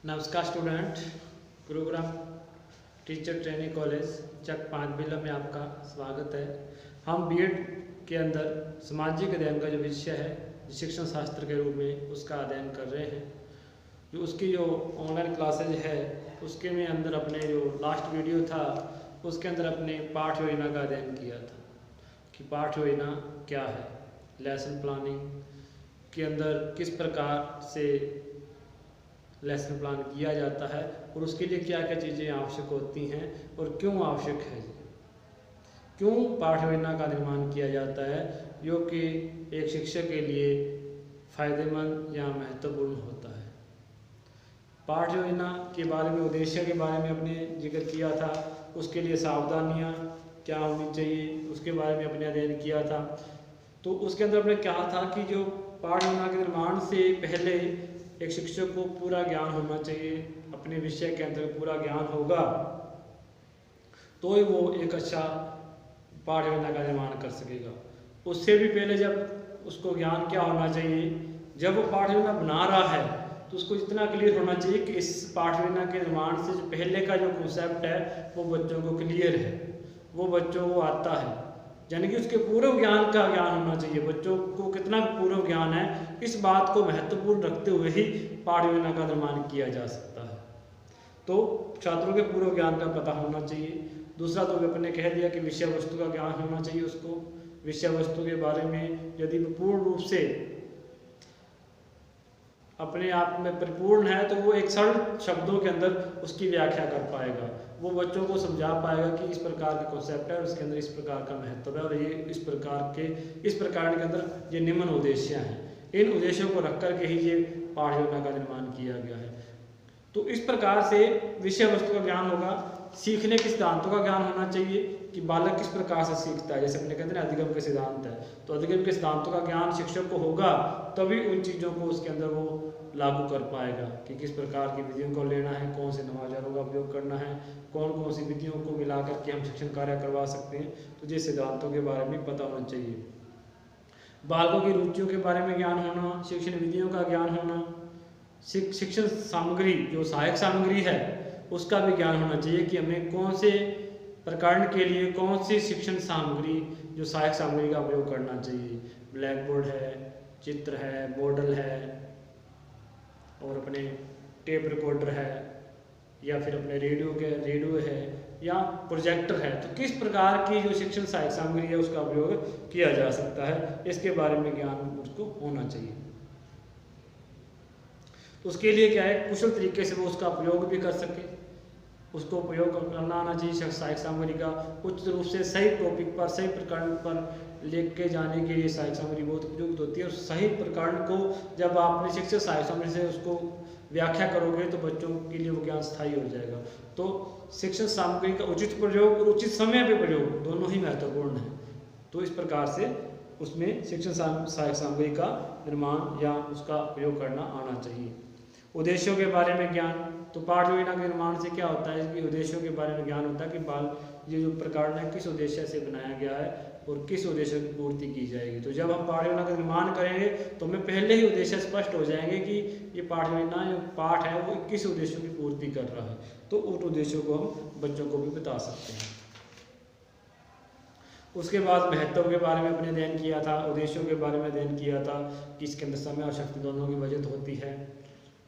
नमस्कार student. Gurugram teacher training college Chak 5 Bila में आपका स्वागत है। हम बीएड के अंदर सामाजिक अध्ययन का जो विषय है शिक्षण शास्त्र के रूप में उसका अध्ययन कर रहे हैं। जो उसकी जो ऑनलाइन क्लासेज है उसके में अंदर अपने जो लास्ट वीडियो था उसके अंदर अपने पाठ योजना का अध्ययन किया था कि पाठ योजना क्या है, लेसन प्लानिंग के अंदर किस प्रकार से लेसन प्लान किया जाता है और उसके लिए क्या क्या चीज़ें आवश्यक होती हैं और क्यों आवश्यक है, क्यों पाठ योजना का निर्माण किया जाता है जो कि एक शिक्षक के लिए फायदेमंद या महत्वपूर्ण होता है। पाठ योजना के बारे में, उद्देश्य के बारे में अपने जिक्र किया था, उसके लिए सावधानियाँ क्या होनी चाहिए उसके बारे में अपने अध्ययन किया था। तो उसके अंदर अपने कहा था कि जो पाठ योजना के निर्माण से पहले एक शिक्षक को पूरा ज्ञान होना चाहिए, अपने विषय के अंदर पूरा ज्ञान होगा तो ही वो एक अच्छा पाठ योजना का निर्माण कर सकेगा। उससे भी पहले जब उसको ज्ञान क्या होना चाहिए, जब वो पाठ योजना बना रहा है तो उसको इतना क्लियर होना चाहिए कि इस पाठ योजना के निर्माण से पहले का जो कॉन्सेप्ट है वो बच्चों को क्लियर है, वो बच्चों को आता है, यानी कि उसके पूर्व ज्ञान का ज्ञान होना चाहिए। बच्चों को कितना पूर्व ज्ञान है इस बात को महत्वपूर्ण रखते हुए ही पाठ योजना का निर्माण किया जा सकता है। तो छात्रों के पूर्व ज्ञान का पता होना चाहिए। दूसरा तो अपने कह दिया कि विषय वस्तु का ज्ञान होना चाहिए, उसको विषय वस्तु के बारे में यदि पूर्ण रूप से अपने आप में परिपूर्ण है तो वो एक सरल शब्दों के अंदर उसकी व्याख्या कर पाएगा, वो बच्चों को समझा पाएगा कि इस प्रकार का कॉन्सेप्ट है और इसके अंदर इस प्रकार का महत्व है और ये इस प्रकार के अंदर ये निम्न उद्देश्य हैं, इन उद्देश्यों को रख कर के ही ये पाठ योजना का निर्माण किया गया है। तो इस प्रकार से विषय वस्तु का ज्ञान होगा, सीखने के सिद्धांतों का ज्ञान होना चाहिए कि बालक किस प्रकार से सीखता है, जैसे अपने कहते हैं अधिगम के सिद्धांत है, तो अधिगम के सिद्धांतों का ज्ञान शिक्षक को होगा तभी उन चीज़ों को उसके अंदर वो लागू कर पाएगा कि किस प्रकार की विधियों को लेना है, कौन से नवाचारों का उपयोग करना है, कौन कौन सी विधियों को मिला करके हम शिक्षण कार्य करवा सकते हैं। तो ये सिद्धांतों के बारे में पता होना चाहिए। बालकों की रुचियों के बारे में ज्ञान होना, शिक्षण विधियों का ज्ञान होना, शिक्षण सामग्री जो सहायक सामग्री है उसका भी ज्ञान होना चाहिए कि हमें कौन से प्रकरण के लिए कौन सी शिक्षण सामग्री जो सहायक सामग्री का उपयोग करना चाहिए। ब्लैक बोर्ड है, चित्र है, मॉडल है और अपने टेप रिकॉर्डर है या फिर अपने रेडियो है या प्रोजेक्टर है, तो किस प्रकार की जो शिक्षण सहायक सामग्री है उसका उपयोग किया जा सकता है, इसके बारे में ज्ञान उसको होना चाहिए। तो उसके लिए क्या है, कुशल तरीके से वो उसका प्रयोग भी कर सके, उसको उपयोग करना आना चाहिए। सहायक सामग्री का उचित रूप से सही टॉपिक पर, सही प्रकरण पर लेके जाने के लिए सहायक सामग्री बहुत उपयुक्त होती है और सही प्रकरण को जब आप अपने शिक्षक सहायक सामग्री से उसको व्याख्या करोगे तो बच्चों के लिए वो ज्ञान स्थायी हो जाएगा। तो शिक्षण सामग्री का उचित प्रयोग और उचित समय पे प्रयोग दोनों ही महत्वपूर्ण है। तो इस प्रकार से उसमें शिक्षण सहायक सामग्री का निर्माण या उसका उपयोग करना आना चाहिए। उद्देश्यों के बारे में ज्ञान, तो पाठ योजना के निर्माण से क्या होता है कि उद्देश्यों के बारे में ज्ञान होता है कि ये जो प्रकरण है किस उद्देश्य से बनाया गया है और किस उद्देश्य की पूर्ति की जाएगी। तो जब हम पाठ योजना का निर्माण करेंगे तो हमें पहले ही उद्देश्य स्पष्ट हो जाएंगे कि ये पाठ योजना जो पाठ है वो किस उद्देश्यों की पूर्ति कर रहा है, तो उन उद्देश्यों को हम बच्चों को भी बता सकते हैं। उसके बाद महत्व के बारे में अपने अध्ययन किया था, उद्देश्यों के बारे में अध्ययन किया था कि इसके अंदर समय और शक्ति दोनों की बचत होती है,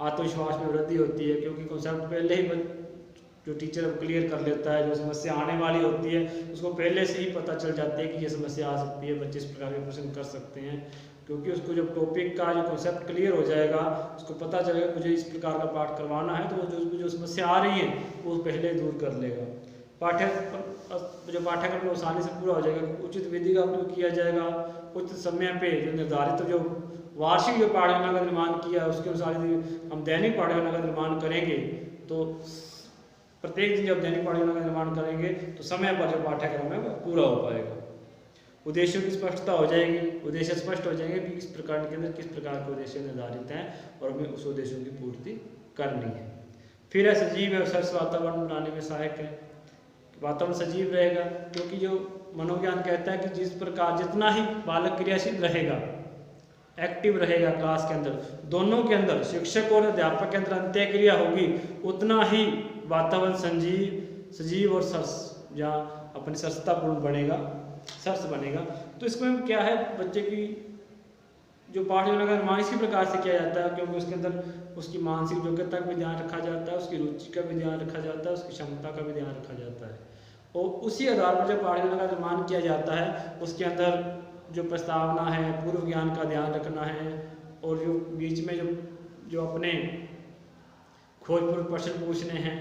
आत्मविश्वास में वृद्धि होती है क्योंकि कॉन्सेप्ट पहले ही जो टीचर क्लियर कर लेता है, जो समस्या आने वाली होती है उसको पहले से ही पता चल जाती है कि ये समस्या आ सकती है, बच्चे इस प्रकार के प्रश्न कर सकते हैं, क्योंकि उसको जब टॉपिक का जो कॉन्सेप्ट क्लियर हो जाएगा उसको पता चलेगा मुझे इस प्रकार का पाठ करवाना है, तो वो जो समस्या आ रही है वो पहले दूर कर लेगा। पाठ्यक्रम आसानी से पूरा हो जाएगा, उचित विधि का उपयोग किया जाएगा, उचित समय पे जो निर्धारित जो वार्षिक जो पाठ योजना का निर्माण किया है उसके अनुसार यदि हम दैनिक पाठ योजना का निर्माण करेंगे तो प्रत्येक दिन जब दैनिक पाठ योजना का निर्माण करेंगे तो समय पर जो पाठ्यक्रम है वो पूरा हो पाएगा। उद्देश्यों की स्पष्टता हो जाएगी, उद्देश्य स्पष्ट हो जाएंगे कि किस प्रकार के अंदर किस प्रकार के उद्देश्य निर्धारित हैं और हमें उस उद्देश्यों की पूर्ति करनी है। फिर है सजीव है स्वस्थ वातावरण बनाने में सहायक है, वातावरण सजीव रहेगा क्योंकि जो मनोविज्ञान कहता है कि जिस प्रकार जितना ही बालक क्रियाशील रहेगा एक्टिव रहेगा क्लास के अंदर, दोनों के अंदर शिक्षक और अध्यापक के अंदर अंत्यक्रिया होगी, उतना ही वातावरण सजीव और या अपनी सरसतापूर्ण बनेगा, सरस बनेगा। तो इसमें क्या है, बच्चे की जो पाठ योजना का निर्माण इसी प्रकार से किया जाता है, क्योंकि उसके अंदर उसकी मानसिक योग्यता का भी ध्यान रखा जाता है, उसकी रुचि का भी ध्यान रखा जाता है, उसकी क्षमता का भी ध्यान रखा जाता है। और उसी आधार पर जब पाठ योजना का निर्माण किया जाता है, उसके अंदर जो प्रस्तावना है, पूर्व ज्ञान का ध्यान रखना है, और जो बीच में जो अपने खोजपूर्ण प्रश्न पूछने हैं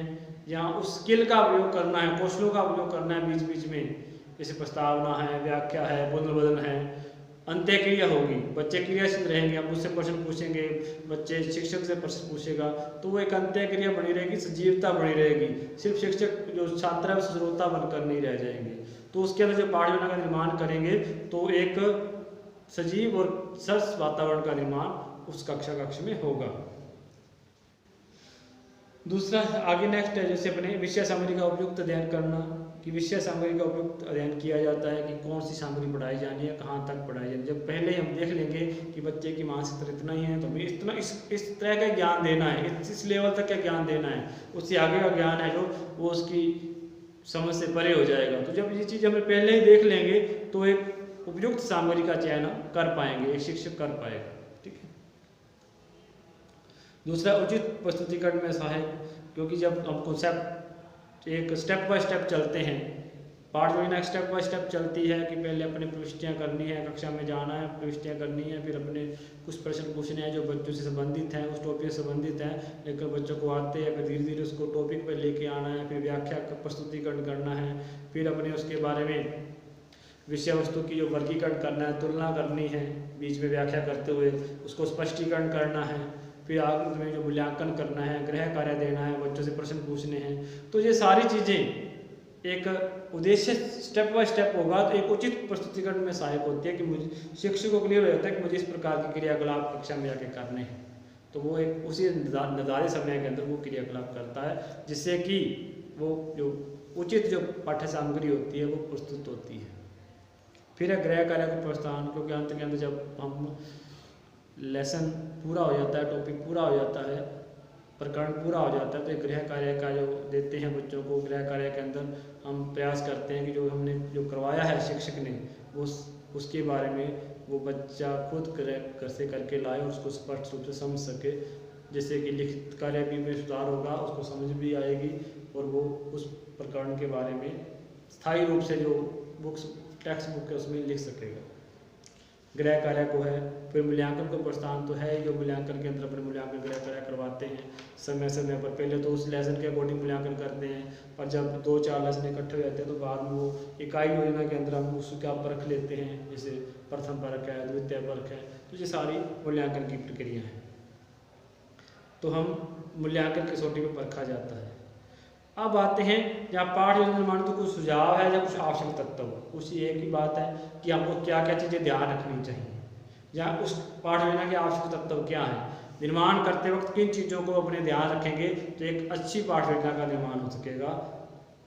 या उस स्किल का उपयोग करना है, कौशलों का उपयोग करना है बीच बीच में, जैसे प्रस्तावना है, व्याख्या है, पुनर्बोधन है, अंत्यक्रिया होगी, बच्चे क्रियाशील रहेंगे, हम उससे प्रश्न पूछेंगे, बच्चे शिक्षक से प्रश्न पूछेगा, तो वो एक अंत्यक्रिया बनी रहेगी, सजीवता बनी रहेगी। सिर्फ शिक्षक जो छात्र है श्रोता बनकर नहीं रह जाएंगे। तो उसके अंदर जो पाठ योजना का निर्माण करेंगे तो एक सजीव और सरस वातावरण का निर्माण उस कक्ष में होगा। दूसरा आगे नेक्स्ट है, जैसे अपने विषय सामग्री का उपयुक्त अध्ययन करना, कि विषय सामग्री का उपयुक्त अध्ययन किया जाता है कि कौन सी सामग्री पढ़ाई जानी है, कहाँ तक पढ़ाई जानी है। जब पहले हम देख लेंगे कि बच्चे की मानसिक स्तर इतना ही है, तो हमें इतना इस तरह का ज्ञान देना है, इस लेवल तक का ज्ञान देना है, उससे आगे का ज्ञान है जो वो उसकी समझ से परे हो जाएगा। तो जब ये चीज़ हमें पहले ही देख लेंगे तो एक उपयुक्त सामग्री का चयन कर पाएंगे, एक शिक्षक कर पाएगा। ठीक है। दूसरा उचित प्रस्तुतिकरण में सहायक, क्योंकि जब हम कॉन्सेप्ट एक स्टेप बाय स्टेप चलते हैं, पाठ योजना स्टेप बाय स्टेप चलती है कि पहले अपने प्रविष्टियाँ करनी है, कक्षा में जाना है, प्रविष्टियाँ करनी है, फिर अपने कुछ प्रश्न पूछने हैं जो बच्चों से संबंधित हैं, उस टॉपिक से संबंधित हैं, लेकर बच्चों को आते हैं, फिर धीरे धीरे उसको टॉपिक पर लेके आना है, फिर व्याख्या का प्रस्तुतिकरण करना है, फिर अपने उसके बारे में विषय वस्तु की जो वर्गीकरण करना है, तुलना करनी है, बीच में व्याख्या करते हुए उसको स्पष्टीकरण करना है, फिर आगे में जो मूल्यांकन करना है, गृह कार्य देना है, बच्चों से प्रश्न पूछने हैं। तो ये सारी चीज़ें एक उद्देश्य स्टेप बाय स्टेप होगा, तो एक उचित प्रस्तुतिकरण में सहायक होती है कि मुझे शिक्षक को क्लियर हो जाता है कि मुझे इस प्रकार के क्रियाकलाप कक्षा में जाके करने हैं। तो वो एक उसी निर्धारित समय के अंदर वो क्रियाकलाप करता है, जिससे कि वो जो उचित जो पाठ्य सामग्री होती है वो प्रस्तुत होती है। फिर है गृह कार्य को प्रोत्साहन, क्योंकि अंत के अंदर जब हम लेसन पूरा हो जाता है, टॉपिक पूरा हो जाता है, प्रकरण पूरा हो जाता है, तो एक गृह कार्य का जो देते हैं बच्चों को, गृह कार्य के अंदर हम प्रयास करते हैं कि जो हमने जो करवाया है शिक्षक ने वो उसके बारे में वो बच्चा खुद घर से करके लाए और उसको स्पष्ट रूप से समझ सके, जिससे कि लिखित कार्य भी में सुधार होगा, उसको समझ भी आएगी और वो उस प्रकरण के बारे में स्थायी रूप से जो बुक्स टेक्स्ट बुक है उसमें लिख सकेगा। गृह कार्य को है। फिर मूल्यांकन को प्रोत्साहन तो है, जो मूल्यांकन के अंदर अपने मूल्यांकन गृह कार्य करवाते हैं समय समय पर। पहले तो उस लेसन के अकॉर्डिंग मूल्यांकन करते हैं, पर जब 2-4 लेसन इकट्ठे हो जाते हैं तो बाद में वो इकाई योजना के अंदर हम उसका परख लेते हैं, जैसे प्रथम परख है, द्वितीय परख है, तो ये सारी मूल्यांकन की प्रक्रिया है। तो हम मूल्यांकन कसौटी पर परखा जाता है। अब आते हैं जहाँ पाठ योजना निर्माण तो कुछ सुझाव है या कुछ आवश्यक तत्व, उसी एक ही बात है कि हमको क्या क्या चीज़ें ध्यान रखनी चाहिए, या उस पाठ योजना के आवश्यक तत्व क्या है, निर्माण करते वक्त किन चीज़ों को अपने ध्यान रखेंगे तो एक अच्छी पाठ योजना का निर्माण हो सकेगा।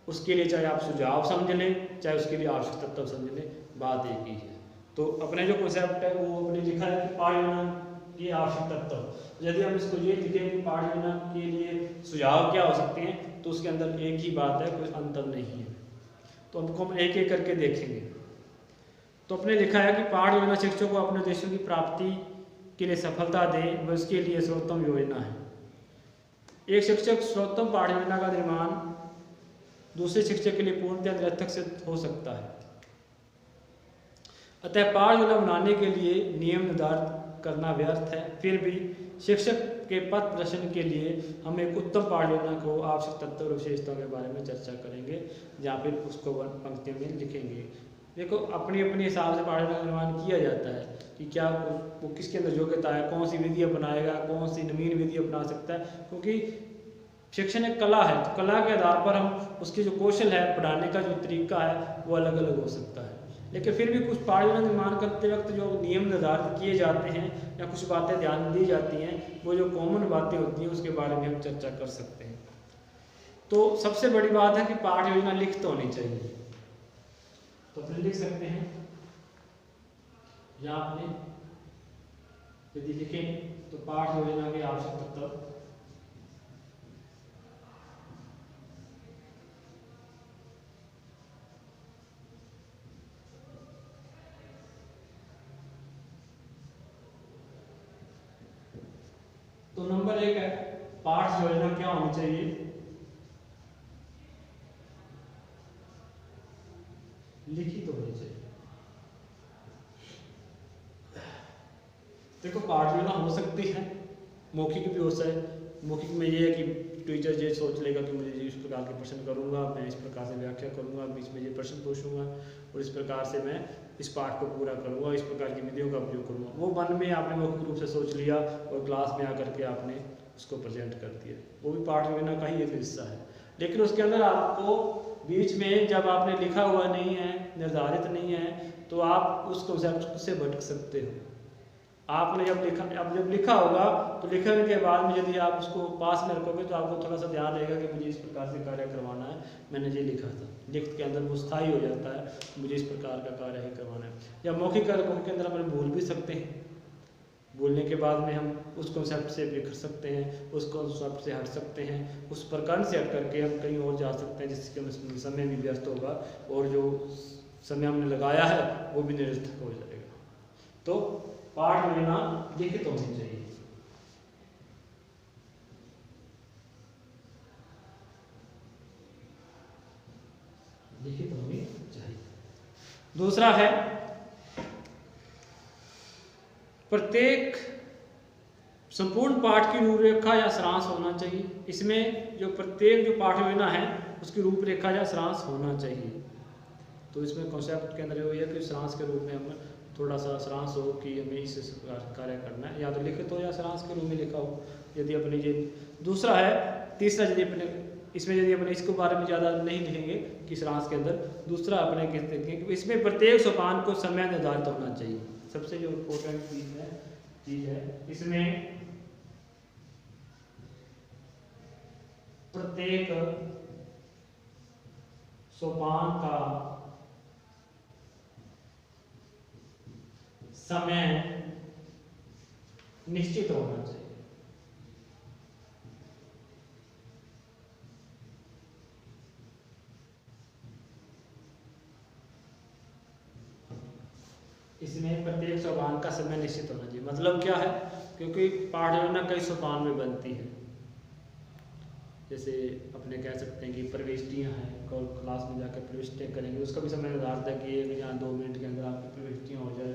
उसके लिए चाहे आप सुझाव समझ लें, चाहे उसके लिए आवश्यक तत्व समझ लें, बात एक ही है। तो अपने जो कॉन्सेप्ट है वो अपने लिखा है कि पाठ योजना के आवश्यक तत्व, यदि हम इसको ये लिखें कि पाठ योजना के लिए सुझाव क्या हो सकते हैं, तो उसके अंदर एक ही बात है, कोई अंतर नहीं है। तो हमको हम एक एक करके देखेंगे। तो अपने लिखा है कि पाठ योजना शिक्षकों को अपने उद्देश्यों की प्राप्ति के लिए सफलता दे, वह उसके लिए सर्वोत्तम योजना है। एक शिक्षक सर्वोत्तम पाठ योजना का निर्माण दूसरे शिक्षक के लिए पूर्णतः निरर्थक सिद्ध हो सकता है। अतः पाठ योजना बनाने के लिए नियम निर्धारित करना व्यर्थ है। फिर भी शिक्षक के पथ प्रदर्शन के लिए हम एक उत्तम पाठ योजना को आवश्यक तत्व और विशेषताओं के बारे में चर्चा करेंगे, जहाँ फिर उसको पंक्तियों में लिखेंगे। देखो अपनी अपने हिसाब से पाठ योजना का निर्माण किया जाता है कि क्या वो किसके अंदर योग्यता है, कौन सी विधि अपनाएगा, कौन सी नवीन विधि अपना सकता है, क्योंकि शिक्षण एक कला है। तो कला के आधार पर हम उसकी जो कौशल है, पढ़ाने का जो तरीका है वो अलग अलग हो सकता है। लेकिन फिर भी कुछ पाठ योजना निर्माण करते वक्त जो नियम निर्धारित किए जाते हैं या कुछ बातें ध्यान दी जाती हैं, वो जो कॉमन बातें होती हैं उसके बारे में हम चर्चा कर सकते हैं। तो सबसे बड़ी बात है कि पाठ योजना लिखित होनी चाहिए। तो फिर लिख सकते हैं या आपने यदि लिखें तो पाठ योजना के आवश्यक तत्व। तो नंबर 1 है पाठ योजना क्या होनी चाहिए, लिखित होनी चाहिए। देखो पाठ योजना हो सकती है, मौखिक भी हो सकता है। मौखिक में ये है कि टीचर ये सोच लेगा कि मुझे इस प्रकार के प्रश्न करूंगा, मैं इस प्रकार से व्याख्या करूंगा, बीच में ये प्रश्न पूछूंगा और इस प्रकार से मैं इस पाठ को पूरा करूंगा, इस प्रकार की विधियों का उपयोग करूंगा। वो मन में आपने मौखिक रूप से सोच लिया और क्लास में आकर के आपने उसको प्रेजेंट कर दिया, वो भी पाठ योजना का ही एक हिस्सा है। लेकिन उसके अंदर आपको बीच में जब आपने लिखा हुआ नहीं है, निर्धारित नहीं है, तो आप उस कॉन्सेप्ट से भटक सकते हो। आपने जब लिखा होगा तो लिखने के बाद में यदि आप उसको पास में रखोगे तो आपको थोड़ा सा ध्यान रहेगा कि मुझे इस प्रकार से कार्य करवाना है, मैंने ये लिखा था। लिखित के अंदर वो स्थायी हो जाता है, मुझे इस प्रकार का कार्य ही करवाना है। या मौखिक के अंदर हम भूल भी सकते हैं, बोलने के बाद में हम उस कॉन्सेप्ट से बिखर सकते हैं, उस कॉन्सेप्ट से हट सकते हैं, उस प्रकरण से हट करके हम कहीं और जा सकते हैं, जिससे हमें समय भी व्यस्त होगा और जो समय हमने लगाया है वो भी निरर्थक हो जाएगा। तो पाठ योजना लिखित होनी चाहिए। लिखित होनी चाहिए। दूसरा है प्रत्येक संपूर्ण पाठ की रूपरेखा या सारांश होना चाहिए। इसमें जो प्रत्येक जो पाठ योजना है उसकी रूपरेखा या सारांश होना चाहिए। तो इसमें कॉन्सेप्ट के अंदर जो है कि सारांश के रूप में हम थोड़ा सा सारांश हो कि हमें इस कार्य करना है, या तो लिखित हो या सारांश के रूप में लिखा हो। यदि अपने ये दूसरा है। तीसरा, यदि अपने इसमें यदि अपने इसके बारे में ज़्यादा नहीं लिखेंगे कि सारांश के अंदर, दूसरा अपने कहते हैं कि इसमें प्रत्येक सोपान को समय निर्धारित होना चाहिए। सबसे जो इम्पोर्टेंट चीज़ है इसमें प्रत्येक सोपान का समय निश्चित होना चाहिए। इसमें प्रत्येक सोपान का समय निश्चित होना चाहिए। मतलब क्या है, क्योंकि पाठ योजना कई सोपान में बनती है। जैसे अपने कह सकते हैं कि प्रविष्टियाँ हैं, क्लास में जाकर प्रविष्टियाँ करेंगे, उसका भी समय निर्धारित है कि 1 या 2 मिनट के अंदर आपकी प्रविष्टियाँ हो जाए।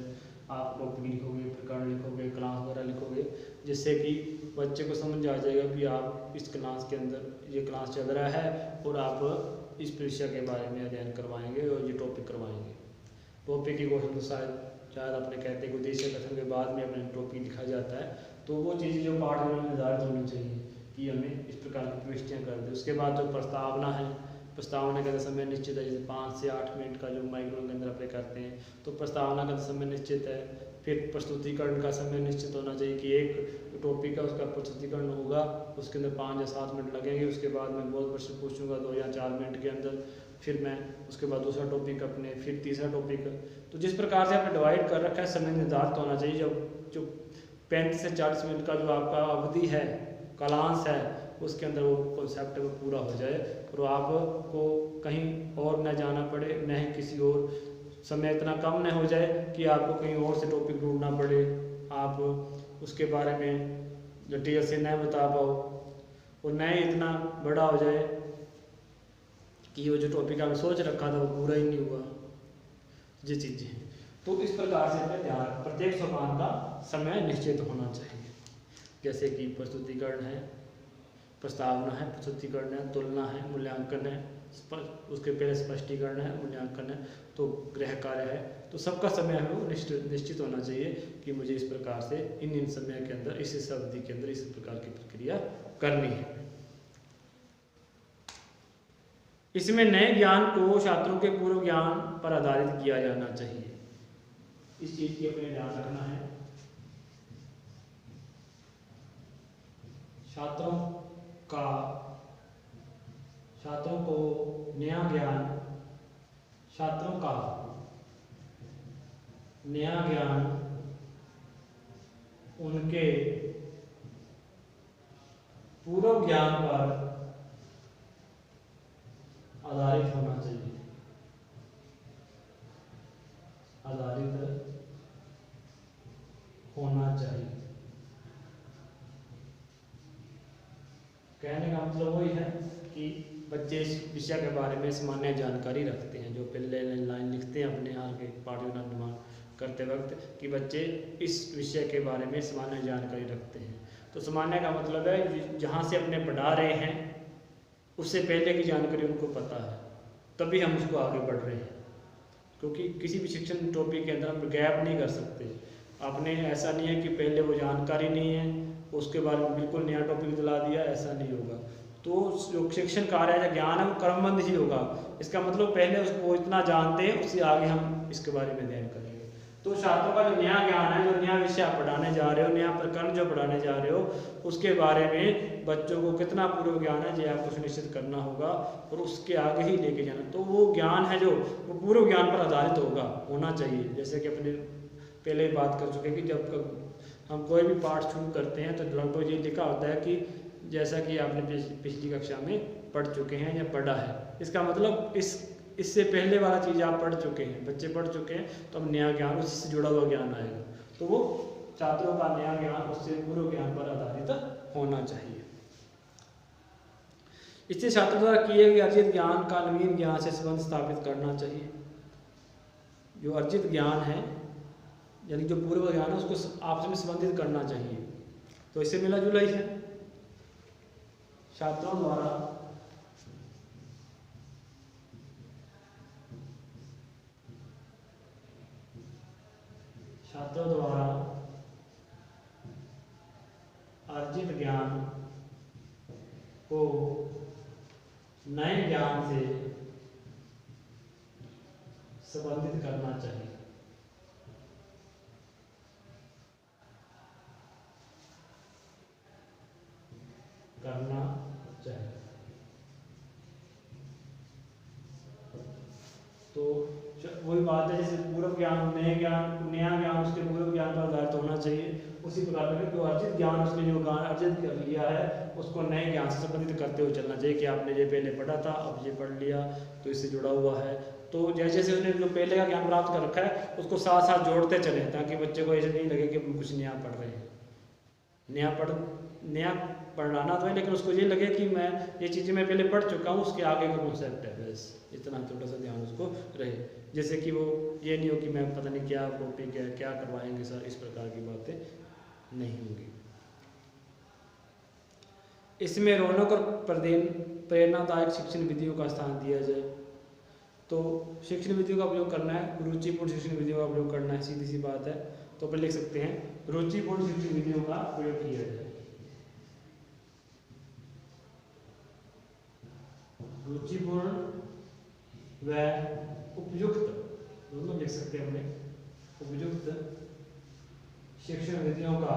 आप टॉपिक लिखोगे, प्रकरण लिखोगे, क्लास वगैरह लिखोगे, जिससे कि बच्चे को समझ आ जाएगा कि आप इस क्लास के अंदर ये क्लास चल रहा है और आप इस विषय के बारे में अध्ययन करवाएंगे और ये टॉपिक करवाएंगे। टॉपिक की क्वेश्चन तो शायद अपने कहते हैं कि उद्देश्य कथन के बाद में अपने टॉपिक लिखा जाता है। तो वो चीज़ जो पाठ में निर्धारित होनी चाहिए कि हमें इस प्रकार की प्रविष्टियाँ कर दें। उसके बाद जो प्रस्तावना है, प्रस्तावना का समय निश्चित है। जैसे 5 से 8 मिनट का जो माइक्रो के अंदर अप्लाई करते हैं, तो प्रस्तावना का समय निश्चित है। फिर प्रस्तुतिकरण का समय निश्चित होना चाहिए कि एक टॉपिक का उसका प्रस्तुतिकरण होगा, उसके अंदर 5 या 7 मिनट लगेंगे। उसके बाद मैं बहुत प्रश्न पूछूंगा 2 या 4 मिनट के अंदर। फिर मैं उसके बाद दूसरा टॉपिक अपने, फिर तीसरा टॉपिक। तो जिस प्रकार से आपने डिवाइड कर रखा है, समय निर्धारित होना चाहिए। जो 35 से 40 मिनट का जो आपका अवधि है, कालांश है, उसके अंदर वो कॉन्सेप्ट वो पूरा हो जाए और आपको कहीं और न जाना पड़े, न ही किसी और, समय इतना कम न हो जाए कि आपको कहीं और से टॉपिक ढूंढना पड़े, आप उसके बारे में डिटेल से न बता पाओ, और न ही इतना बड़ा हो जाए कि वो जो टॉपिक आपने सोच रखा था वो पूरा ही नहीं हुआ। ये चीज़ें हैं। तो इस प्रकार से अपने ध्यान, प्रत्येक सोपान का समय निश्चित होना चाहिए। जैसे कि प्रस्तुतिकरण है, प्रस्तावना है, प्रस्तुतिकरण है, तुलना है, मूल्यांकन है, उसके पहले स्पष्टीकरण है, मूल्यांकन है, तो गृह कार्य है। तो सबका समय है वो निश्चित होना चाहिए कि मुझे इस प्रकार से इन समय के अंदर, इस अवधि के अंदर इस प्रकार की प्रक्रिया करनी है। इसमें नए ज्ञान को छात्रों के पूर्व ज्ञान पर आधारित किया जाना चाहिए। इस चीज की अपने ध्यान रखना है। छात्रों को नया ज्ञान उनके पूर्व ज्ञान पर आधारित होना चाहिए, आधारित होना चाहिए। कहने का मतलब वही है कि बच्चे इस विषय के बारे में सामान्य जानकारी रखते हैं, जो पहले लाइन लिखते हैं अपने आगे पाठ योजना निर्माण करते वक्त कि बच्चे इस विषय के बारे में सामान्य जानकारी रखते हैं। तो सामान्य का मतलब है जहाँ से अपने पढ़ा रहे हैं उससे पहले की जानकारी उनको पता है, तभी हम उसको आगे बढ़ रहे हैं। क्योंकि किसी भी शिक्षण टॉपिक के अंदर हम गैप नहीं कर सकते। आपने ऐसा नहीं है कि पहले वो जानकारी नहीं है उसके बारे में बिल्कुल नया टॉपिक दिला दिया, ऐसा नहीं होगा। तो जो शिक्षण कार्य है, ज्ञान है, वो क्रमबद्ध ही होगा। इसका मतलब पहले उसको इतना जानते हैं, उससे आगे हम इसके बारे में अध्ययन करेंगे। तो छात्रों का जो नया ज्ञान है, जो नया विषय आप पढ़ाने जा रहे हो, नया प्रकरण जो पढ़ाने जा रहे हो, उसके बारे में बच्चों को कितना पूर्व ज्ञान है ये आपको सुनिश्चित करना होगा और उसके आगे ही लेके जाना। तो वो ज्ञान है जो वो पूर्व ज्ञान पर आधारित होना चाहिए। जैसे कि अपने पहले ही बात कर चुके कि जब हम कोई भी पाठ शुरू करते हैं तो लगभग ये लिखा होता है कि जैसा कि आपने पिछली कक्षा में पढ़ चुके हैं या पढ़ा है। इसका मतलब इससे पहले वाला चीज़ आप पढ़ चुके हैं, बच्चे पढ़ चुके हैं, तो अब नया ज्ञान उससे जुड़ा हुआ ज्ञान आएगा। तो वो छात्रों का नया ज्ञान उससे पूर्व ज्ञान पर आधारित होना चाहिए। इससे छात्रों द्वारा किए गए अर्जित ज्ञान का नवीन ज्ञान से संबंध स्थापित करना चाहिए। जो अर्जित ज्ञान है यानी जो पूर्व ज्ञान है उसको आपस में संबंधित करना चाहिए। तो इससे मिला जुला ही है। छात्रों द्वारा अर्जित ज्ञान को नए ज्ञान से संबंधित करना चाहिए। तो वही बात है, जैसे पूर्व ज्ञान नया ज्ञान उसके पूर्व ज्ञान पर आधारित होना चाहिए। उसी प्रकार में जो अर्जित ज्ञान उसने जो ज्ञान अर्जित लिया है उसको नए ज्ञान से संबंधित करते हुए चलना चाहिए कि आपने ये पहले पढ़ा था, अब ये पढ़ लिया तो इससे जुड़ा हुआ है। तो जैसे जैसे उसने जो पहले का ज्ञान प्राप्त कर रखा है उसको साथ साथ जोड़ते चले, ताकि बच्चे को ऐसे नहीं लगे कि हम कुछ नया पढ़ रहे हैं। नया पढ़ाना तो है, लेकिन उसको ये लगे कि मैं ये चीज़ें मैं पहले पढ़ चुका हूँ, उसके आगे का कॉन्सेप्ट है, बस इतना छोटा सा ध्यान उसको रहे। जैसे कि वो ये नहीं हो कि मैं पता नहीं क्या टॉपिक है, क्या करवाएंगे सर, इस प्रकार की बातें नहीं होंगी। इसमें रौनक और प्रेरणादायक शिक्षण विधियों का स्थान दिया जाए। तो शिक्षण विधियों का उपयोग करना है, रुचिपूर्ण शिक्षण विधियों का उपयोग करना है, सीधी सी बात है। तो अपन लिख सकते हैं रुचिपूर्ण शिक्षण विधियों का प्रयोग किया जाए। रुचिपूर्ण व उपयुक्त दोनों लिख सकते हैं हमने। उपयुक्त शिक्षण विधियों का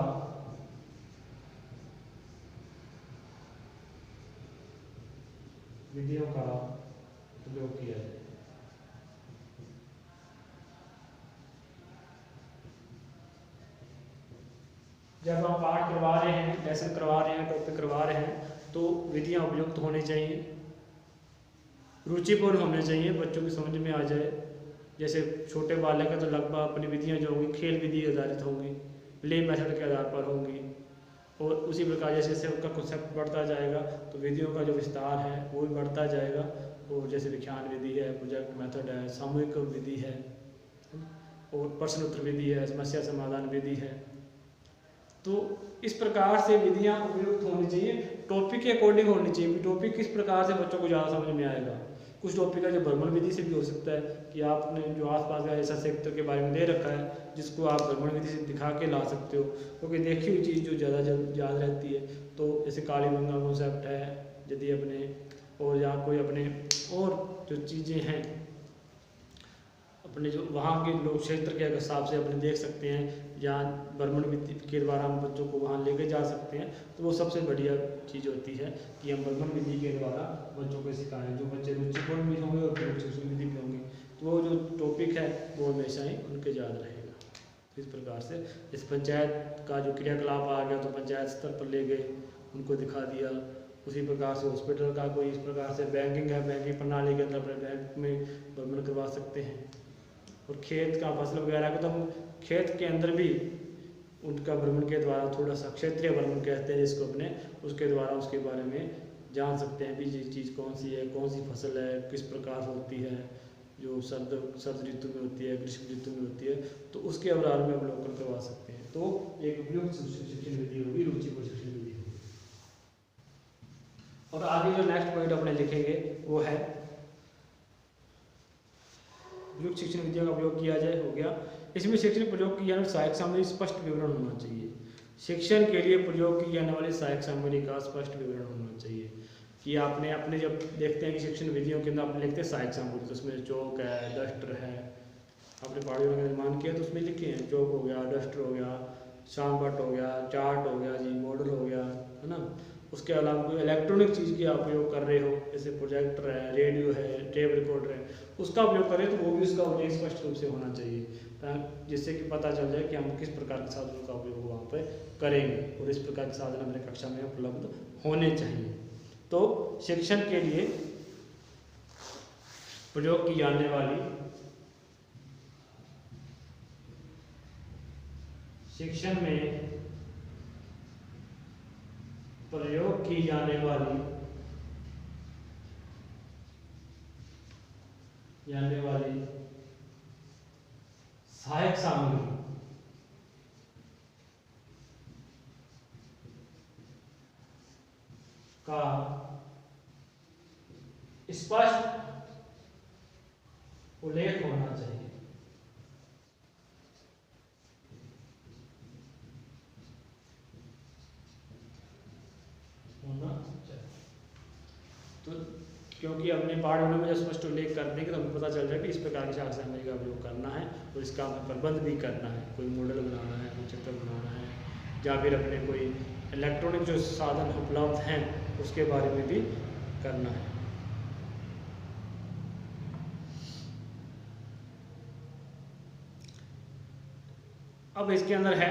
उपयोग किया जाए। जब हम पाठ करवा रहे हैं, लेसन करवा रहे हैं, टॉपिक करवा रहे हैं, तो विधियां उपयुक्त होनी चाहिए, रुचिपूर्ण होने चाहिए, बच्चों की समझ में आ जाए। जैसे छोटे बालक है तो लगभग अपनी विधियां जो होंगी खेल विधि आधारित होंगी, प्ले मेथड के आधार पर होंगी। और उसी प्रकार जैसे जैसे उनका कॉन्सेप्ट बढ़ता जाएगा तो विधियों का जो विस्तार है वो भी बढ़ता जाएगा। और जैसे विज्ञान विधि है, प्रोजेक्ट मेथड है, सामूहिक विधि है, और प्रश्न उत्तर विधि है, समस्या समाधान विधि है। तो इस प्रकार से विधियां उपयुक्त होनी चाहिए, टॉपिक के अकॉर्डिंग होनी चाहिए। टॉपिक किस प्रकार से बच्चों को ज़्यादा समझ में आएगा। कुछ टॉपिक है जो भ्रमण विधि से भी हो सकता है कि आपने जो आसपास का ऐसा क्षेत्र के बारे में दे रखा है जिसको आप भ्रमण विधि से दिखा के ला सकते हो, क्योंकि देखी हुई चीज़ जो ज़्यादा याद रहती है। तो जैसे कालीगंगा कॉन्सेप्ट है, यदि अपने और या कोई अपने और जो चीज़ें हैं अपने जो वहाँ के लोग क्षेत्र के हिसाब से अपने देख सकते हैं, या भ्रमण विधि के द्वारा हम बच्चों को वहाँ लेके जा सकते हैं। तो वो सबसे बढ़िया चीज़ होती है कि हम भ्रमण विधि के द्वारा बच्चों को सिखाएं, जो बच्चे रुचिपूर्ण भी होंगे और शिक्षण विधि भी होंगे, तो वो जो टॉपिक है वो हमेशा ही उनके याद रहेगा। इस प्रकार से इस पंचायत का जो क्रियाकलाप आ गया तो पंचायत स्तर पर ले गए, उनको दिखा दिया। उसी प्रकार से हॉस्पिटल का कोई इस प्रकार से बैंकिंग है, बैंकिंग प्रणाली के अंदर अपने बैंक में भ्रमण करवा सकते हैं। और खेत का फसल वगैरह को तो हम खेत के अंदर भी उनका भ्रमण के द्वारा थोड़ा सा क्षेत्रीय भ्रमण कहते हैं जिसको अपने, उसके द्वारा उसके बारे में जान सकते हैं भी ये चीज़ कौन सी है, कौन सी फसल है, किस प्रकार होती है, जो सर्द ऋतु में होती है, ग्रीष्म ऋतु में होती है, तो उसके बारे में अवलोकन करवा सकते हैं। तो एक उपयुक्त शिक्षण विधि होगी, रुचिकर शिक्षण विधि होगी। और आगे जो नेक्स्ट पॉइंट अपने लिखेंगे वो है उपयुक्त शिक्षण विधियों का उपयोग किया जाए, हो गया। इसमें शिक्षण प्रयोग की जाने सहायक सामग्री स्पष्ट विवरण होना चाहिए। शिक्षण के लिए प्रयोग की जाने वाली सहायक सामग्री का स्पष्ट विवरण होना चाहिए कि आपने अपने जब देखते हैं कि शिक्षण विधियों के अंदर आपने लिखते हैं सहायक सामग्री, तो उसमें चौक है, डस्टर है, आपने पहाड़ियों का निर्माण किया तो उसमें लिखे हैं चौक हो गया, डस्टर हो गया, शामपट हो गया, चार्ट हो गया जी, मॉडल हो गया, है ना। उसके अलावा कोई इलेक्ट्रॉनिक चीज़ की आप उपयोग कर रहे हो, जैसे प्रोजेक्टर है, रेडियो है, टेप रिकॉर्डर है, उसका उपयोग करें तो वो भी उसका उल्लेख स्पष्ट रूप से होना चाहिए, जिससे कि पता चल जाए कि हम किस प्रकार के साधनों का उपयोग वहाँ पर करेंगे और इस प्रकार के साधन हमारे कक्षा में उपलब्ध होने चाहिए। तो शिक्षण के लिए प्रयोग की जाने वाली शिक्षण में प्रयोग की जाने वाली सहायक सामग्री का स्पष्ट उल्लेख होना चाहिए। तो क्योंकि अपने पाठ होने में जब स्पष्ट उल्लेख कर देंगे तो हमें पता चल जाए कि इस प्रकार की सहायक सामग्री का उपयोग करना है और इसका हमें प्रबंध भी करना है। कोई मॉडल बनाना है, कोई चित्र बनाना है, या फिर अपने कोई इलेक्ट्रॉनिक जो साधन उपलब्ध हैं उसके बारे में भी करना है। अब इसके अंदर है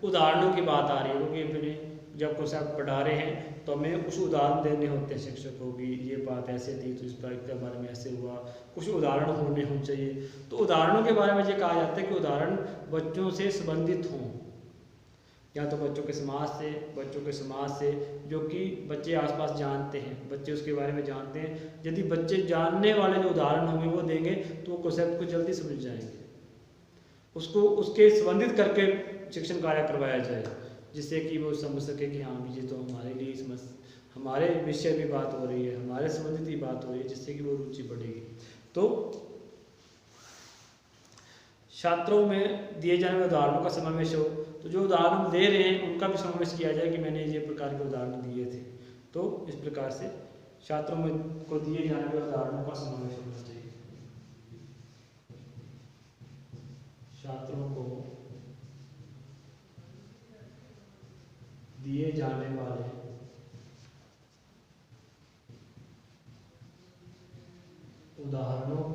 उदाहरणों की बात आ रही है, क्योंकि अपने जब कॉन्सेप्ट पढ़ा रहे हैं तो हमें कुछ उदाहरण देने होते हैं शिक्षक को भी, ये बात ऐसे थी तो इस के बारे में ऐसे हुआ, कुछ उदाहरण होने चाहिए। तो उदाहरणों के बारे में ये कहा जाता है कि उदाहरण बच्चों से संबंधित हों, या तो बच्चों के समाज से जो कि बच्चे आसपास जानते हैं, बच्चे उसके बारे में जानते हैं। यदि बच्चे जानने वाले जो उदाहरण होंगे वो देंगे तो वो कॉन्सेप्ट को जल्दी समझ जाएंगे, उसको उसके संबंधित करके शिक्षण कार्य करवाया जाए, जिससे कि वो समझ सके कि हाँ ये तो हमारे लिए हमारे विषय में बात हो रही है, हमारे संबंधित ही बात हो रही है, जिससे कि वो रुचि बढ़ेगी। तो छात्रों में दिए जाने वाले उदाहरणों का समावेश हो, तो जो उदाहरण दे रहे हैं उनका भी समावेश किया जाए कि मैंने ये प्रकार के उदाहरण दिए थे। तो इस प्रकार से छात्रों में को दिए जाने वाले उदाहरणों का समावेश होना चाहिए। छात्रों को दिए जाने वाले उदाहरणों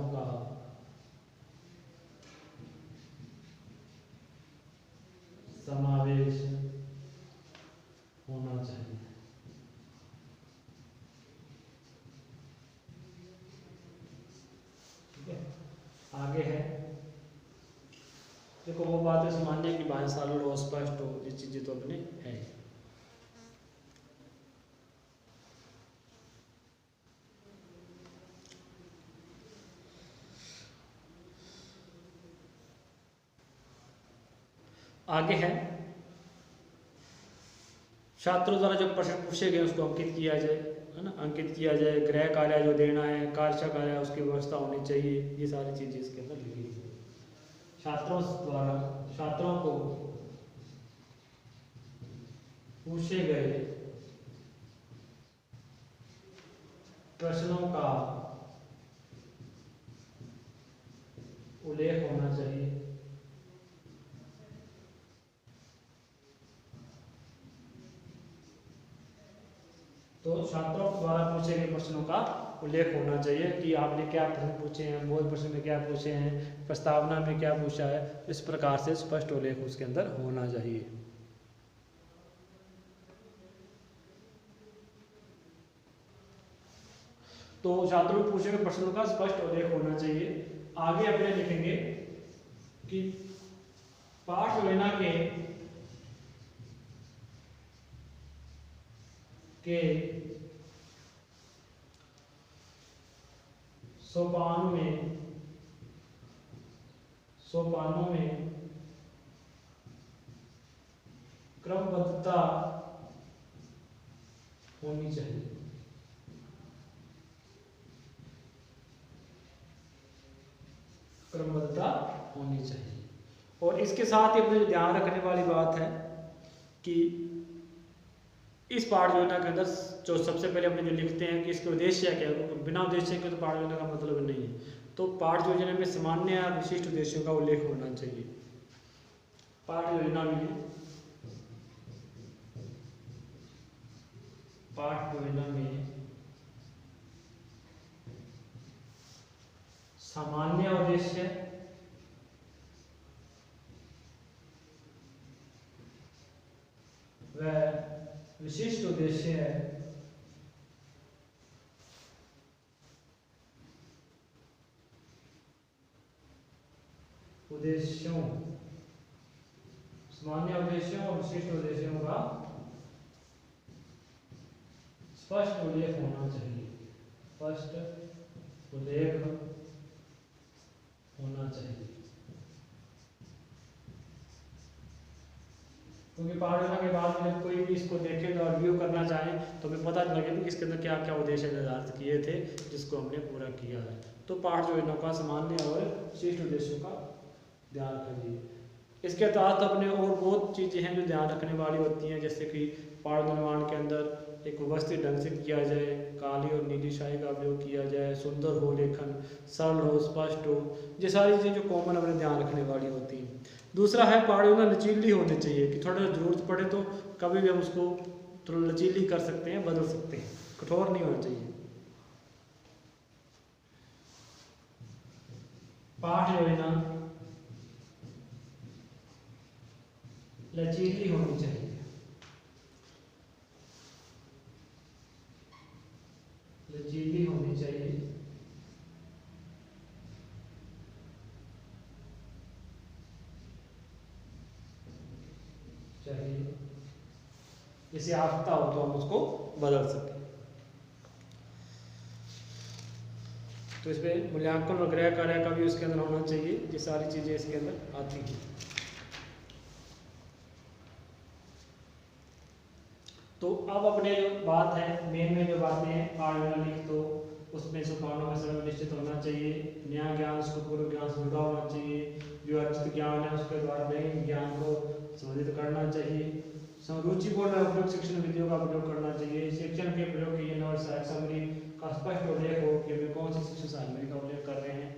का समावेश होना चाहिए। ठीक है, आगे है देखो वो बात है मानने की भाषा सरल हो, स्पष्ट हो, ये चीजें तो अपने है। आगे है छात्रों द्वारा जो प्रश्न पूछे गए उसको अंकित किया जाए, है ना, अंकित किया जाए। गृह कार्य जो देना है, कार्य कार्य उसकी व्यवस्था होनी चाहिए, ये सारी चीजें इसके अंदर लिखी गई। छात्रों द्वारा छात्रों को पूछे गए प्रश्नों का उल्लेख होना चाहिए। तो छात्रों द्वारा पूछे गए प्रश्नों का उल्लेख होना चाहिए कि आपने क्या प्रश्न पूछे हैं, मूल प्रश्न में क्या पूछे हैं, प्रस्तावना में क्या पूछा है। इस प्रकार से स्पष्ट उल्लेख उसके अंदर होना चाहिए। तो छात्रों को पूछे गए प्रश्नों का स्पष्ट उल्लेख होना चाहिए। आगे अपने लिखेंगे कि पाठ योजना के सोपानों में क्रमबद्धता होनी चाहिए। क्रमबद्धता होनी चाहिए। और इसके साथ ही अपने ध्यान रखने वाली बात है कि इस पाठ योजना के अंदर जो सबसे पहले अपने जो लिखते हैं कि इसके उद्देश्य क्या है, बिना उद्देश्य के तो पाठ योजना का मतलब नहीं है। तो पाठ योजना में सामान्य या विशिष्ट उद्देश्यों का उल्लेख होना चाहिए। पाठ योजना में सामान्य उद्देश्य व विशिष्ट उद्देश्यों सामान्य उद्देश्यों और विशिष्ट उद्देश्यों का स्पष्ट उल्लेख होना चाहिए। स्पष्ट उल्लेख होना चाहिए। क्योंकि पाठ योजना के बाद में जब कोई भी इसको देखेगा और रिव्यू करना चाहे तो हमें पता लगे कि इसके अंदर क्या क्या उद्देश्य निर्धारित किए थे जिसको हमने पूरा किया है। तो पाठ योजना का सामान्य और विशिष्ट उद्देश्यों का ध्यान रखिए। इसके तहत अपने और बहुत चीज़ें हैं जो ध्यान रखने वाली होती हैं, जैसे कि पाठ निर्माण के अंदर एक व्यवस्थित ढंग से किया जाए, काली और नीली स्याही का उपयोग किया जाए, सुंदर हो लेखन, सरल हो, स्पष्ट हो। ये सारी चीज़ें जो कॉमन अपने ध्यान रखने वाली होती हैं। दूसरा है पाठ योजना लचीली होनी चाहिए कि थोड़ा जरूरत पड़े तो कभी भी हम उसको थोड़ा लचीली कर सकते हैं, बदल सकते हैं, कठोर नहीं होना चाहिए। पाठ योजना लचीली होनी चाहिए। लचीली होनी चाहिए। जैसे आवश्यकता हो तो हम उसको बदल सकें। तो इसमें मूल्यांकन और गृह कार्य का भी उसके अंदर होना चाहिए। ये सारी चीजें इसके अंदर आती हैं। तो अब अपने जो बात है मेन में जो बातें हैं पाठ योजना लिख तो उसमें सोपानों का समय निश्चित होना चाहिए। नया ज्ञान उसको पूर्व ज्ञान से जुड़ा होना चाहिए। जो अर्जित ज्ञान है उसके द्वारा नए ज्ञान को संबोधित करना चाहिए। रुचिपूर्ण उपयोग शिक्षण विधियों का प्रयोग करना चाहिए। शिक्षण के प्रयोग की सहायक सामग्री का स्पष्ट उल्लेख हो कि वे कौन सी शिक्षण सामग्री का उल्लेख कर रहे हैं।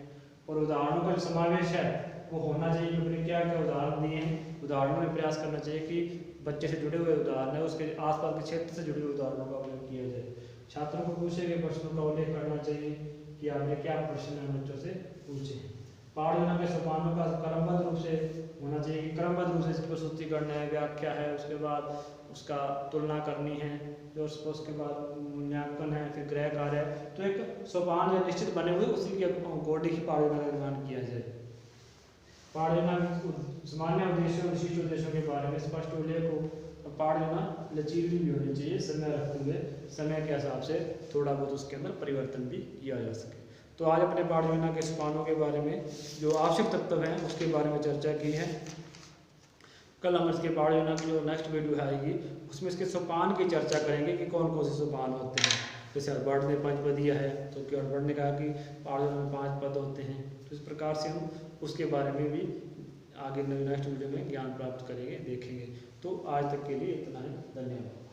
और उदाहरणों का जो समावेश है वो होना चाहिए कि अपने क्या क्या उदाहरण दिए हैं, उदाहरणों में प्रयास करना चाहिए कि बच्चे से जुड़े हुए उदाहरण है उसके आसपास के क्षेत्र से जुड़े हुए उदाहरणों का उपयोग किया जाए। छात्रों को पूछे गए प्रश्नों का उल्लेख करना चाहिए कि आपने क्या प्रश्न है बच्चों से पूछे। पाठ योजना के सोपानों का क्रमबद्ध रूप से होना चाहिए कि क्रमबद्ध रूप से इसकी प्रस्तुतिकरण है, व्याख्या है, उसके बाद उसका तुलना करनी है, जो उसके बाद मूल्यांकन है, फिर गृह कार्य है। तो एक सोपान जो निश्चित बने हुए उसी के अकॉर्डिंग ही पाठ योजना का निर्माण किया जाए। पाठ योजना सामान्य उद्देश्यों विशिष्ट उद्देश्यों के बारे में स्पष्ट उल्लेख हो। पाठ योजना लचीली भी होनी चाहिए, समय रखते हुए समय के हिसाब से थोड़ा बहुत उसके अंदर परिवर्तन भी किया जा सके। तो आज अपने पाठ योजना के सोपानों के बारे में जो आवश्यक तत्व हैं उसके बारे में चर्चा की है। कल हम इसके पाठ योजना की जो नेक्स्ट वीडियो आएगी उसमें इसके सोपान की चर्चा करेंगे कि कौन कौन से सोपान होते हैं। जैसे हड़बड़ ने 5 पद दिया है तो हड़बड़ ने कहा कि पाठ योजना में 5 पद होते हैं। तो इस प्रकार से हम उसके बारे में भी आगे नेक्स्ट वीडियो में ज्ञान प्राप्त करेंगे, देखेंगे। तो आज तक के लिए इतना ही। धन्यवाद।